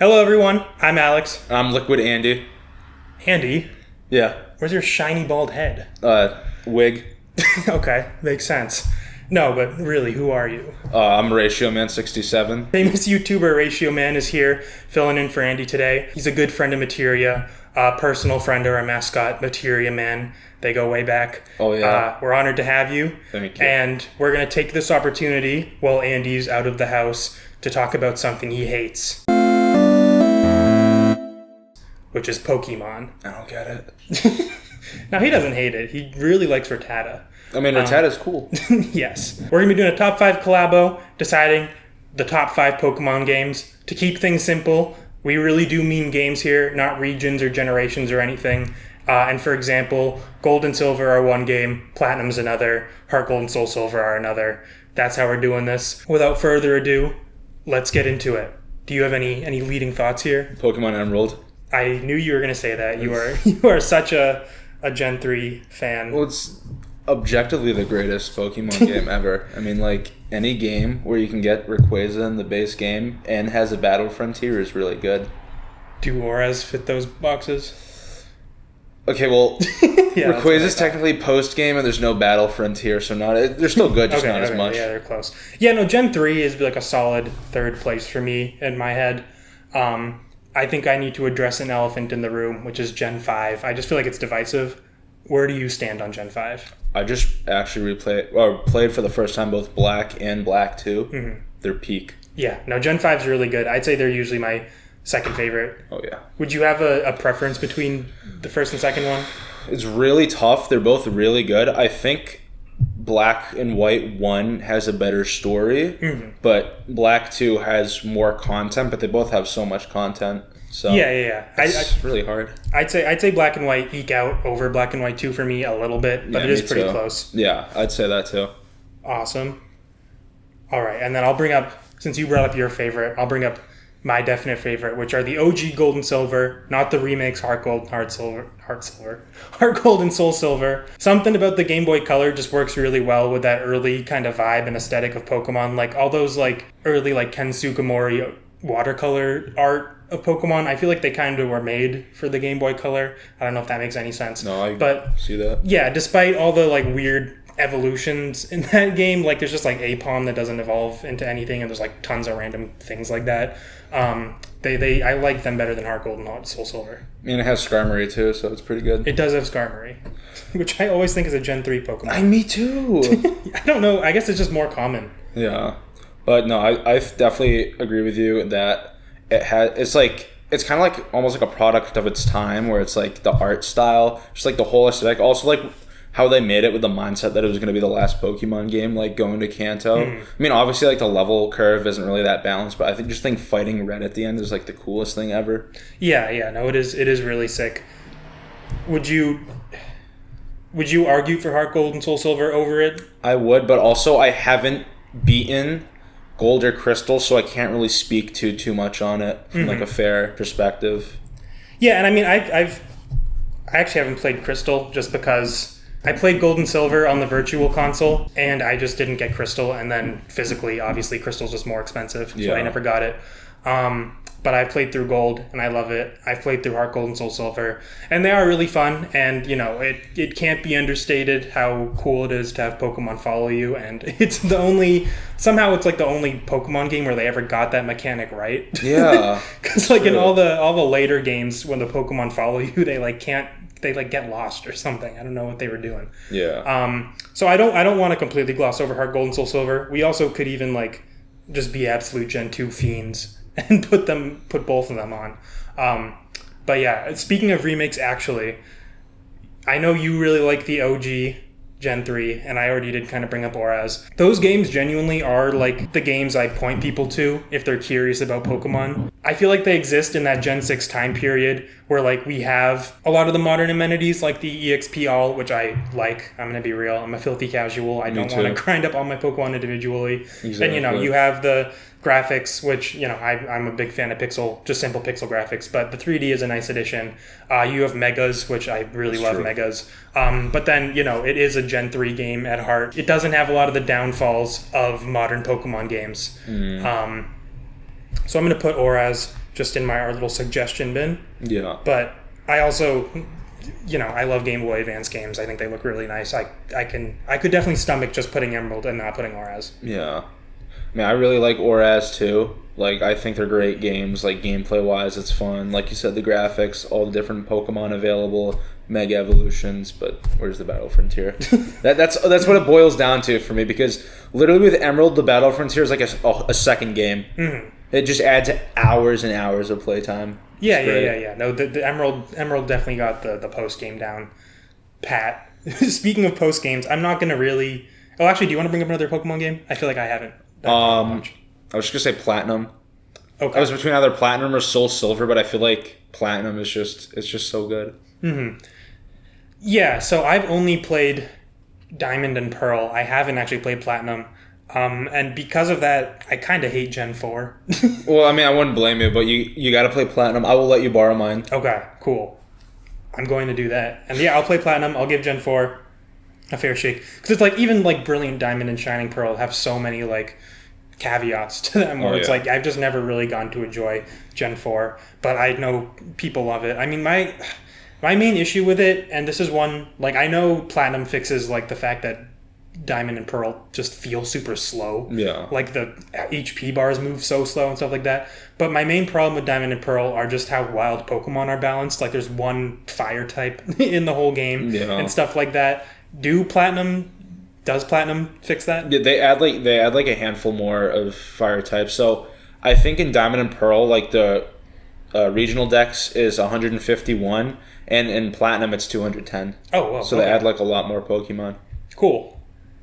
Hello, everyone. I'm Alex. I'm Liquid Andy. Andy, Yeah. where's your shiny bald head? Wig. Okay, makes sense. No, but really, who are you? I'm Ratio Man 67. Famous YouTuber Ratio Man is here, filling in for Andy today. He's a good friend of Materia, a personal friend or a mascot, Materia Man. They go way back. Oh, yeah. We're honored to have you. Thank you. And we're going to take this opportunity, while Andy's out of the house, to talk about something he hates, which is Pokemon. I don't get it. Now, he doesn't hate it. He really likes Rattata. I mean, Rattata's cool. Yes. We're going to be doing a top 5 collabo, deciding the top 5 Pokemon games. To keep things simple, we really do mean games here, not regions or generations or anything. And for example, Gold and Silver are one game, Platinum's another, Heart Gold and Soul Silver are another. That's how we're doing this. Without further ado, let's get into it. Do you have any leading thoughts here? Pokemon Emerald. I knew you were going to say that. You are such a Gen 3 fan. Well, it's objectively the greatest Pokemon game ever. I mean, like, any game where you can get Rayquaza in the base game and has a Battle Frontier is really good. Do auras fit those boxes? Okay, well, Yeah, Rayquaza's technically post-game and there's no Battle Frontier, so they're still good, just not as much. Yeah, they're close. Yeah, no, Gen 3 is like a solid third place for me in my head. I think I need to address an elephant in the room, which is Gen 5. I just feel like it's divisive. Where do you stand on Gen 5? I just actually played for the first time both Black and Black 2. Mm-hmm. They're peak. Yeah, no, Gen 5 is really good. I'd say they're usually my second favorite. Oh, yeah. Would you have a preference between the first and second one? It's really tough. They're both really good. I think Black and White 1 has a better story, but Black 2 has more content, but they both have so much content. So Yeah. It's really hard. I'd say Black and White eke out over Black and White 2 for me a little bit, but it is pretty close. Yeah, I'd say that too. Awesome. All right, and then I'll bring up, since you brought up your favorite, I'll bring up my definite favorite, which are the OG Gold and Silver, not the remakes Heart Gold and Soul Silver. Something about the Game Boy Color just works really well with that early kind of vibe and aesthetic of Pokemon. Like all those like early like Ken Sugimori watercolor art of Pokemon, I feel like they kind of were made for the Game Boy Color. I don't know if that makes any sense. No, I but see that. Yeah, despite all the like weird evolutions in that game, like there's just like Apom that doesn't evolve into anything, and there's like tons of random things like that. I like them better than Heart Gold and Soul Silver. I mean, it has Skarmory too, so it's pretty good. It does have Skarmory, which I always think is a Gen 3 Pokemon. Me too. I don't know. I guess it's just more common. Yeah, but no, I definitely agree with you that it's kind of like almost like a product of its time, where it's like the art style, just like the whole aesthetic. Also, like how they made it with the mindset that it was going to be the last Pokemon game, like going to Kanto. I mean, obviously, like the level curve isn't really that balanced, but I think fighting Red at the end is like the coolest thing ever. Yeah, no, it is really sick. Would you argue for Heart Gold and Soul Silver over it? I would, but also I haven't beaten Gold or Crystal, so I can't really speak too much on it from like a fair perspective. Yeah, and I mean, I actually haven't played Crystal just because I played Gold and Silver on the Virtual Console, and I just didn't get Crystal, and then physically, obviously, Crystal's just more expensive, so I never got it. But I've played through Gold, and I love it. I've played through Heart Gold and Soul Silver, and they are really fun, and, you know, it can't be understated how cool it is to have Pokemon follow you, and it's somehow it's like the only Pokemon game where they ever got that mechanic right. Yeah. Because, like, in all the later games, when the Pokemon follow you, they get lost or something. I don't know what they were doing. Yeah. So I don't want to completely gloss over Heart Gold and Soul Silver. We also could even like just be absolute Gen 2 fiends and put both of them on. But yeah, speaking of remakes, actually, I know you really like the OG Gen 3, and I already did kind of bring up Auras. Those games genuinely are like the games I point people to if they're curious about Pokemon. I feel like they exist in that Gen 6 time period where like we have a lot of the modern amenities like the EXP All, which I like. I'm going to be real. I'm a filthy casual. I don't want to grind up all my Pokemon individually. Exactly. And, you know, you have the graphics, which, you know, I'm a big fan of just simple pixel graphics, but the 3D is a nice addition. You have Megas, which I really love Megas. But then, you know, it is a Gen 3 game at heart. It doesn't have a lot of the downfalls of modern Pokemon games. So I'm going to put Auras just in our little suggestion bin. Yeah. But I also, I love Game Boy Advance games. I think they look really nice. I could definitely stomach just putting Emerald and not putting Oraz. Yeah. I mean, I really like Oraz too. Like, I think they're great games. Like, gameplay-wise, it's fun. Like you said, the graphics, all the different Pokemon available, Mega Evolutions, but where's the Battle Frontier? That's what it boils down to for me, because literally with Emerald, the Battle Frontier is like a second game. Mm-hmm. It just adds hours and hours of playtime. Yeah. No, the Emerald definitely got the post-game down pat. Speaking of post-games, I'm not going to really... Oh, actually, do you want to bring up another Pokemon game? I feel like I haven't. I was just going to say Platinum. Okay. I was between either Platinum or Soul Silver, but I feel like Platinum is just so good. Mm-hmm. Yeah, so I've only played Diamond and Pearl. I haven't actually played Platinum. And because of that, I kind of hate Gen 4. Well, I mean, I wouldn't blame you, but you got to play Platinum. I will let you borrow mine. Okay, cool. I'm going to do that. And yeah, I'll play Platinum. I'll give Gen 4 a fair shake. Because it's like, even like Brilliant Diamond and Shining Pearl have so many like caveats to them where it's like I've just never really gotten to enjoy Gen 4, but I know people love it. I mean, my main issue with it, and this is one, like, I know Platinum fixes like the fact that Diamond and Pearl just feel super slow. Yeah. Like the HP bars move so slow and stuff like that. But my main problem with Diamond and Pearl are just how wild Pokemon are balanced. Like there's one fire type in the whole game and stuff like that. Does Platinum fix that? Yeah, they add like a handful more of fire types. So I think in Diamond and Pearl, like the regional dex is 151, and in Platinum it's 210. Oh, well. So they add like a lot more Pokemon. Cool.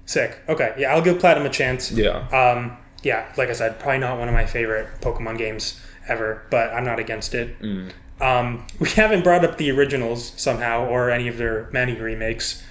Sick. Okay. Yeah, I'll give Platinum a chance. Yeah. Yeah, like I said, probably not one of my favorite Pokemon games ever, but I'm not against it. We haven't brought up the originals somehow, or any of their many remakes.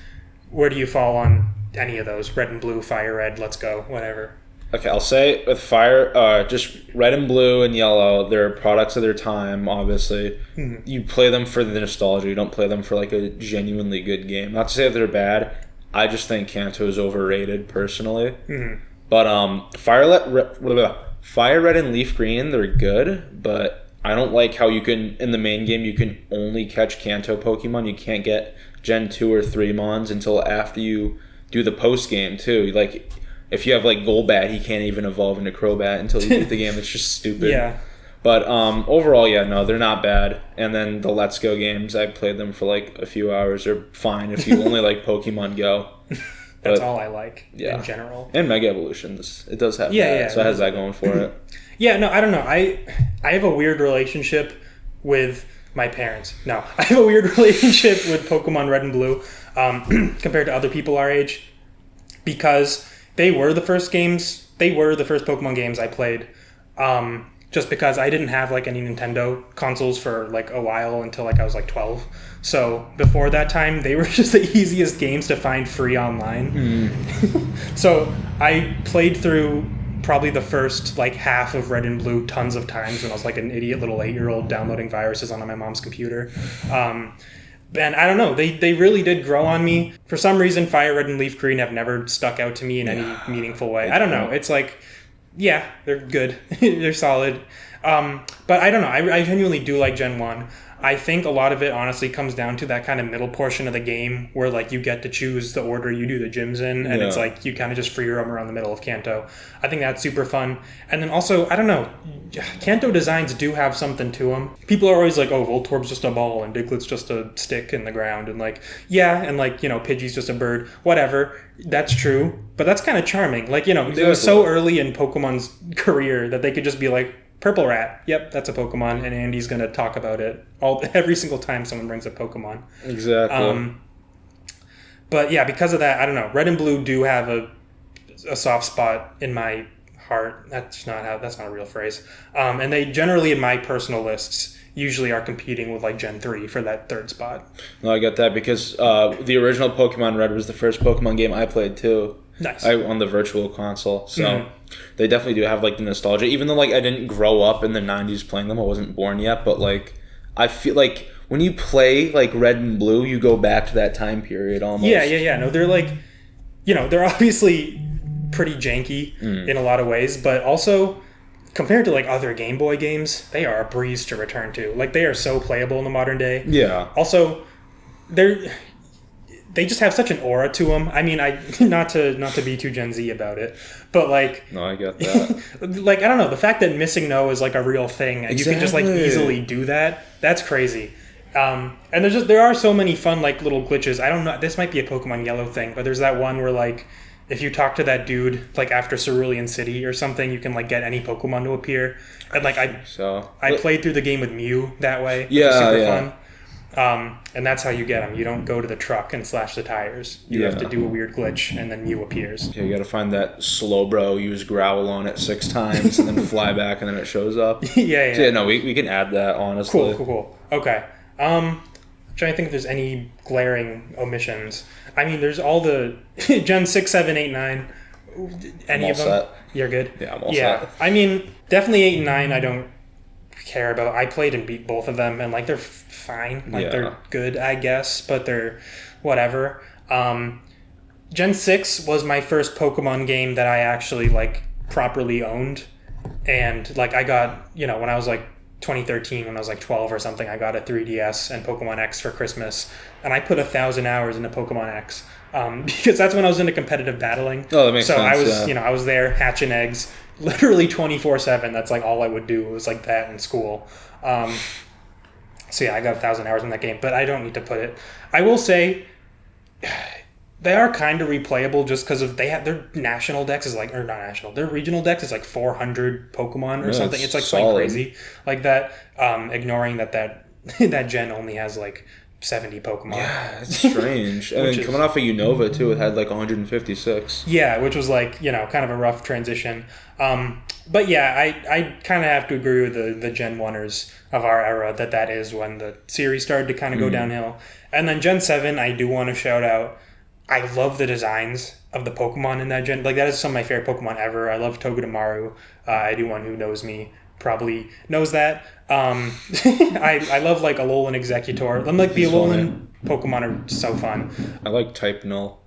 Where do you fall on any of those? Red and Blue, Fire Red, Let's Go, whatever. Okay, I'll say with Fire, just Red and Blue and Yellow, they're products of their time, obviously. Mm-hmm. You play them for the nostalgia. You don't play them for like a genuinely good game. Not to say that they're bad. I just think Kanto is overrated, personally. Mm-hmm. But Fire Red and Leaf Green, they're good, but I don't like how you can, in the main game, you can only catch Kanto Pokemon. You can't get Gen 2 or 3 Mons until after you do the post game too. Like, if you have like Golbat, he can't even evolve into Crobat until you beat the game. It's just stupid. Yeah. But overall, yeah, no, they're not bad. And then the Let's Go games, I played them for like a few hours. They're fine if you only like Pokemon Go. That's all I like in general. And Mega Evolutions, it does have that. So it has that going for it. Yeah, no, I don't know. I have a weird relationship with my parents. No, I have a weird relationship with Pokemon Red and Blue compared to other people our age, because they were the first games. They were the first Pokemon games I played. Just because I didn't have like any Nintendo consoles for like a while until like I was like 12. So before that time, they were just the easiest games to find free online. So I played through probably the first like half of Red and Blue tons of times when I was like an idiot little 8-year-old downloading viruses onto my mom's computer. And I don't know, they really did grow on me. For some reason, Fire Red and Leaf Green have never stuck out to me in any meaningful way. I don't know. It's like, yeah, they're good. They're solid. But I don't know. I genuinely do like Gen 1. I think a lot of it honestly comes down to that kind of middle portion of the game where like you get to choose the order you do the gyms in, and it's like you kind of just free roam around the middle of Kanto. I think that's super fun. And then also, I don't know, Kanto designs do have something to them. People are always like, oh, Voltorb's just a ball and Diglett's just a stick in the ground, and like, yeah, and like, you know, Pidgey's just a bird. Whatever. That's true. But that's kind of charming. Like, you know, it was so early in Pokemon's career that they could just be like, Purple Rat. Yep, that's a Pokemon, and Andy's going to talk about it every single time someone brings up Pokemon. Exactly. But yeah, because of that, I don't know. Red and Blue do have a soft spot in my heart. That's not a real phrase. And they generally, in my personal lists, usually are competing with like Gen 3 for that third spot. No, I get that because the original Pokemon Red was the first Pokemon game I played too. Nice. On the virtual console. So they definitely do have like the nostalgia. Even though like I didn't grow up in the 90s playing them, I wasn't born yet, but like I feel like when you play like Red and Blue, you go back to that time period almost. Yeah. No, they're like, you know, they're obviously pretty janky in a lot of ways, but also compared to like other Game Boy games, they are a breeze to return to. Like they are so playable in the modern day. Yeah. Also, they just have such an aura to them. I mean, I not to be too Gen Z about it, but like, No, I get that. like I don't know, the fact that missing no is like a real thing and you can just like easily do that. That's crazy. And there are so many fun like little glitches. I don't know. This might be a Pokemon Yellow thing, but there's that one where like if you talk to that dude like after Cerulean City or something, you can like get any Pokemon to appear. And like I played through the game with Mew that way. Which is super fun. And that's how you get them. You don't go to the truck and slash the tires. You have to do a weird glitch, and then Mew appears. Yeah, you got to find that Slowbro, use Growl on it 6 times, and then fly back, and then it shows up. Yeah. So, yeah, no, we can add that, honestly. Cool. Okay. I'm trying to think if there's any glaring omissions. I mean, there's all the Gen 6, 7, 8, 9. Any of them? Set. You're good? Yeah, I'm all set. I mean, definitely 8 and 9 I don't care about. I played and beat both of them, and like they're fine. Like they're good, I guess, but they're whatever. Gen 6 was my first Pokemon game that I actually like properly owned, and like I got, when I was like 2013, when I was like 12 or something, I got a 3DS and Pokemon X for Christmas, and I put 1,000 hours into Pokemon X because that's when I was into competitive battling. Oh, that makes sense. So I was, I was there hatching eggs literally 24/7. That's like all I would do. It was like that in school. So yeah, I got 1,000 hours in that game, but I don't need to put it. I will say they are kind of replayable just because of their national dex is like, or not national, their regional dex is like 400 Pokemon or something. It's like something crazy like that. Ignoring that gen only has like 70 Pokemon. Yeah, it's strange. And then coming off of Unova too, it had like 156. Yeah, which was like, kind of a rough transition. But yeah, I kind of have to agree with the Gen 1ers of our era that is when the series started to kind of go downhill. And then Gen 7, I do want to shout out, I love the designs of the Pokemon in that gen. Like, that is some of my favorite Pokemon ever. I love Togedemaru. Anyone who knows me probably knows that. I love, like, Alolan Executor. I'm like, the Alolan Pokemon are so fun. I like Type Null.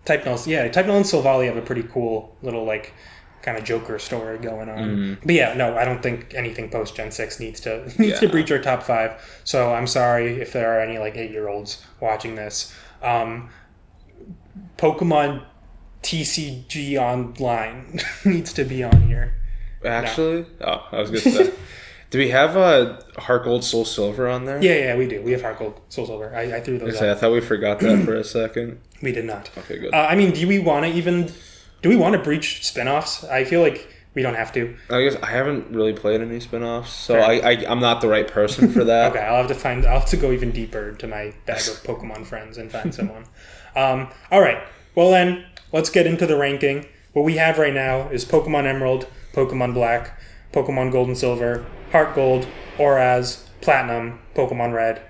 Type Null and Silvally have a pretty cool little, like, kind of Joker story going on. But yeah, no, I don't think anything post Gen 6 needs to breach our top 5. So I'm sorry if there are any, like, 8-year-olds watching this. Pokemon TCG Online needs to be on here. Actually? No. Oh, I was going to say. Do we have Heart Gold, Soul Silver on there? Yeah, we do. We have Heart Gold, Soul Silver. I threw those out. I thought we forgot that for a second. We did not. Okay, good. I mean, do we want to breach spinoffs? I feel like we don't have to. I guess I haven't really played any spinoffs, so I'm not the right person for that. Okay, I'll have to go even deeper to my bag of Pokemon friends and find someone. All right. Well then, let's get into the ranking. What we have right now is Pokemon Emerald, Pokemon Black, Pokemon Gold and Silver, Heart Gold, Oraz, Platinum, Pokemon Red.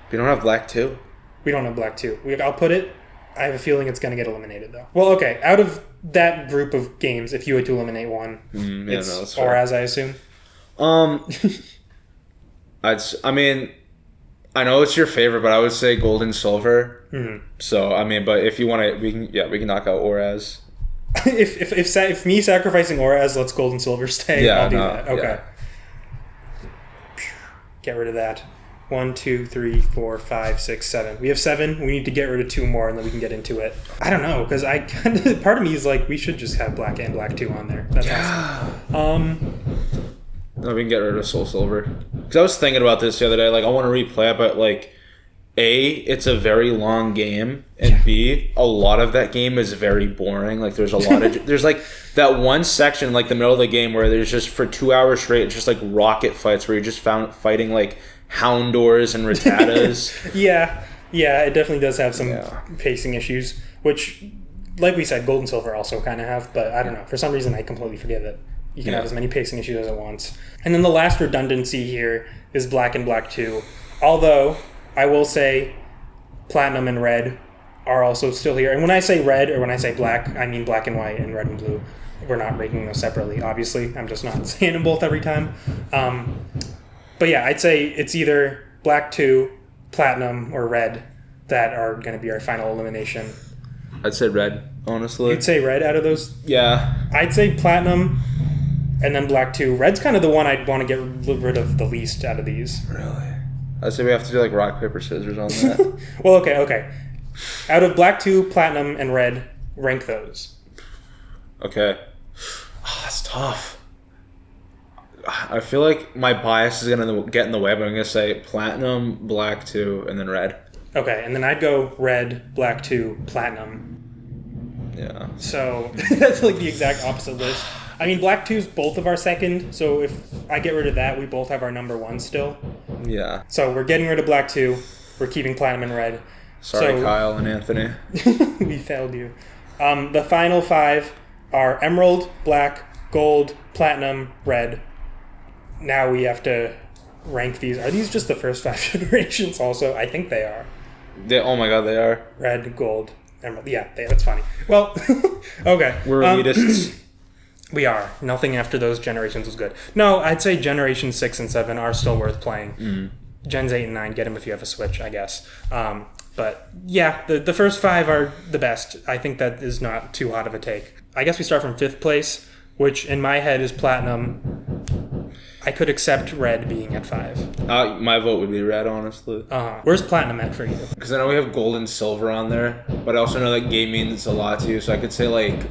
We don't have Black 2? We don't have Black 2. I'll put it. I have a feeling it's going to get eliminated, though. Well, okay. Out of that group of games, if you had to eliminate one, it's Oraz, I assume? I mean, I know it's your favorite, but I would say Gold and Silver. Mm-hmm. So, I mean, but if you want to, we can knock out Oraz. if me sacrificing Oraz lets Gold and Silver stay, I'll do that. Okay. Yeah. Get rid of that. 1, 2, 3, 4, 5, 6, 7. We have 7. We need to get rid of 2 more, and then we can get into it. I don't know, because part of me is like, we should just have Black and Black 2 on there. That's awesome. No, we can get rid of Soul Silver. Because I was thinking about this the other day. Like, I want to replay it, but like, A, it's a very long game, and B, a lot of that game is very boring. Like, there's a lot of there's like that one section, like the middle of the game, where there's just for 2 hours straight, it's just like rocket fights where you're just fighting like Houndours and Rattatas. yeah, it definitely does have some pacing issues, which, like we said, Gold and Silver also kind of have, but I don't know. For some reason, I completely forgive it. You can have as many pacing issues as it wants. And then the last redundancy here is Black and Black 2. Although, I will say Platinum and Red are also still here. And when I say red or when I say black, I mean black and white and red and blue. We're not ranking those separately, obviously. I'm just not saying them both every time. But yeah, I'd say it's either Black 2, Platinum, or Red that are going to be our final elimination. I'd say Red. honestly. You'd say red out of those? Yeah. I'd say platinum and then black 2. Red's kind of the one I'd want to get rid of the least out of these. Really? I'd say we have to do like rock, paper, scissors on that. Well, okay. Out of black 2, platinum, and red, rank those. Okay. Oh, that's tough. I feel like my bias is going to get in the way, but I'm going to say platinum, black 2, and then red. Okay, and then I'd go red, black 2, platinum. Yeah. So that's like the exact opposite list. I mean, black 2's both of our second, so if I get rid of that, we both have our number 1 still. Yeah. So we're getting rid of black 2. We're keeping platinum and red. Sorry, Kyle and Anthony. We failed you. The final 5 are emerald, black, gold, platinum, red. Now we have to rank these. Are these just the first 5 generations also? I think they are. Oh my god, they are. Red, gold, emerald. Yeah, that's funny. Well, okay. We're elitists. We are. Nothing after those generations was good. No, I'd say Generation 6 and 7 are still worth playing. Gens 8 and 9, get them if you have a Switch, I guess. But yeah, the first 5 are the best. I think that is not too hot of a take. I guess we start from 5th place, which in my head is platinum. I could accept red being at 5. My vote would be red, honestly. Where's platinum at for you? Because I know we have gold and silver on there, but I also know that game means a lot to you, so I could say like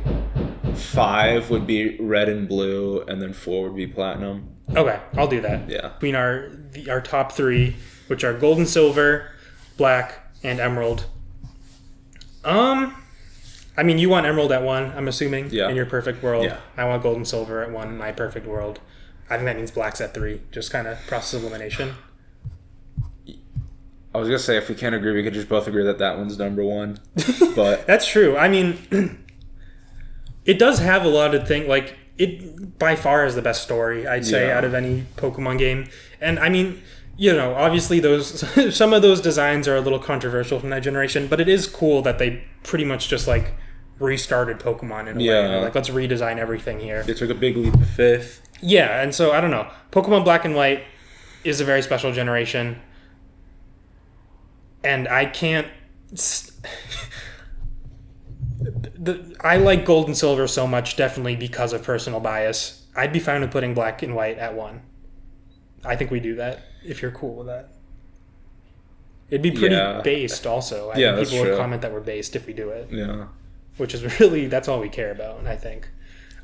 5 would be red and blue, and then 4 would be platinum. Okay, I'll do that. Yeah. Between our top 3, which are gold and silver, black, and emerald. I mean, you want emerald at 1, I'm assuming, in your perfect world. Yeah. I want gold and silver at 1 in my perfect world. I think that means black's at 3, just kind of process elimination. I was going to say, if we can't agree, we could just both agree that one's number 1. But That's true. I mean, it does have a lot of things, like, it by far is the best story, I'd say, out of any Pokemon game. And, I mean, you know, obviously some of those designs are a little controversial from that generation, but it is cool that they pretty much just, like, restarted Pokemon in a way. They're like, let's redesign everything here. They took a big leap of faith. Yeah, and so, I don't know. Pokemon Black and White is a very special generation. And I can't... I like Gold and Silver so much, definitely because of personal bias. I'd be fine with putting Black and White at 1. I think we do that, if you're cool with that. It'd be pretty based, also. I think people would comment that we're based if we do it. Yeah. Which is really, that's all we care about, I think.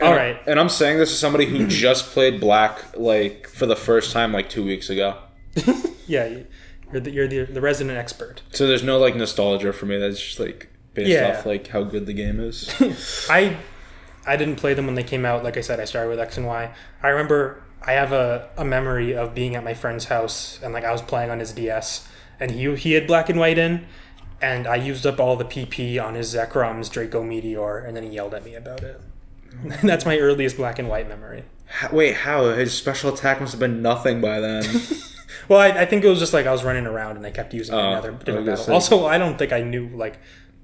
All right. And I'm saying this as somebody who just played Black, like, for the first time, like, 2 weeks ago. Yeah, you're the resident expert. So there's no, like, nostalgia for me. That's just, like, based off, like, how good the game is. I didn't play them when they came out. Like I said, I started with X and Y. I remember I have a memory of being at my friend's house, and, like, I was playing on his DS, and he had Black and White in, and I used up all the PP on his Zekrom's Draco Meteor, and then he yelled at me about it. And that's my earliest Black and White memory. Wait, how? His special attack must have been nothing by then. Well, I think it was just like I was running around and I kept using another different battle. Also, I don't think I knew, like,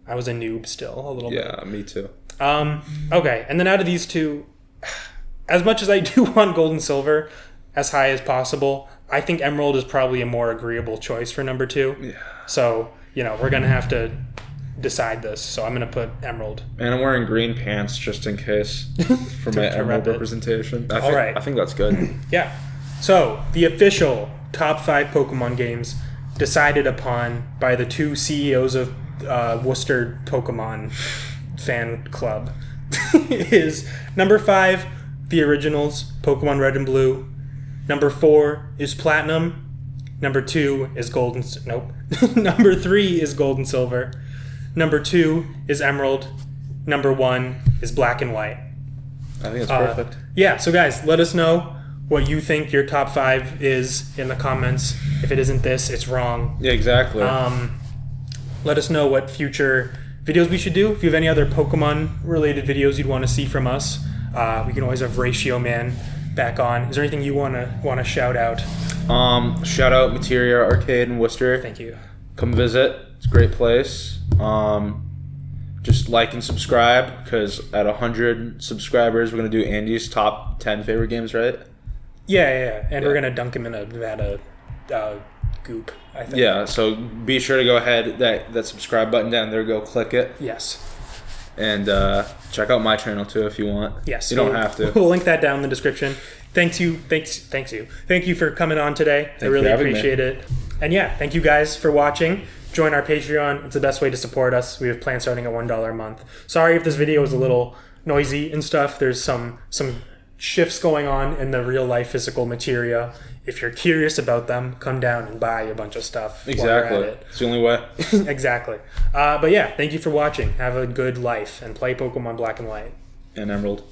I was a noob still a little bit. Yeah, me too. Okay, and then out of these two, as much as I do want Gold and Silver as high as possible, I think Emerald is probably a more agreeable choice for number 2. Yeah. So, you know, we're going to have to decide this. So I'm going to put Emerald. And I'm wearing green pants just in case for my Emerald representation. I think that's good. Yeah. So, the official top 5 Pokemon games decided upon by the 2 CEOs of Worcester Pokemon fan club is number 5, the originals, Pokemon Red and Blue. Number 4 is Platinum. Number 2 is Gold and... Nope. Number 3 is Gold and Silver. Number 2 is Emerald. Number 1 is Black and White. I think it's perfect. Yeah, so guys, let us know what you think your top 5 is in the comments. If it isn't this, it's wrong. Yeah, exactly. Let us know what future videos we should do. If you have any other Pokemon-related videos you'd want to see from us, we can always have Ratio Man back on. Is there anything you want to shout out? Shout out Materia Arcade in Worcester. Thank you. Come visit. It's a great place. Just like and subscribe, because at 100 subscribers, we're going to do Andy's top 10 favorite games, right? Yeah. And we're going to dunk him in a Nevada goop, I think. Yeah, so be sure to go ahead, that subscribe button down there, go click it. Yes. And check out my channel too if you want. Yes, you don't have to. We'll link that down in the description. Thank you for coming on today. I really appreciate it. And yeah, thank you guys for watching. Join our Patreon. It's the best way to support us. We have plans starting at $1 a month. Sorry if this video was a little noisy and stuff. There's some shifts going on in the real life physical materia. If you're curious about them, come down and buy a bunch of stuff. Exactly. It's the only way. Exactly. But yeah, thank you for watching. Have a good life and play Pokemon Black and White. And Emerald.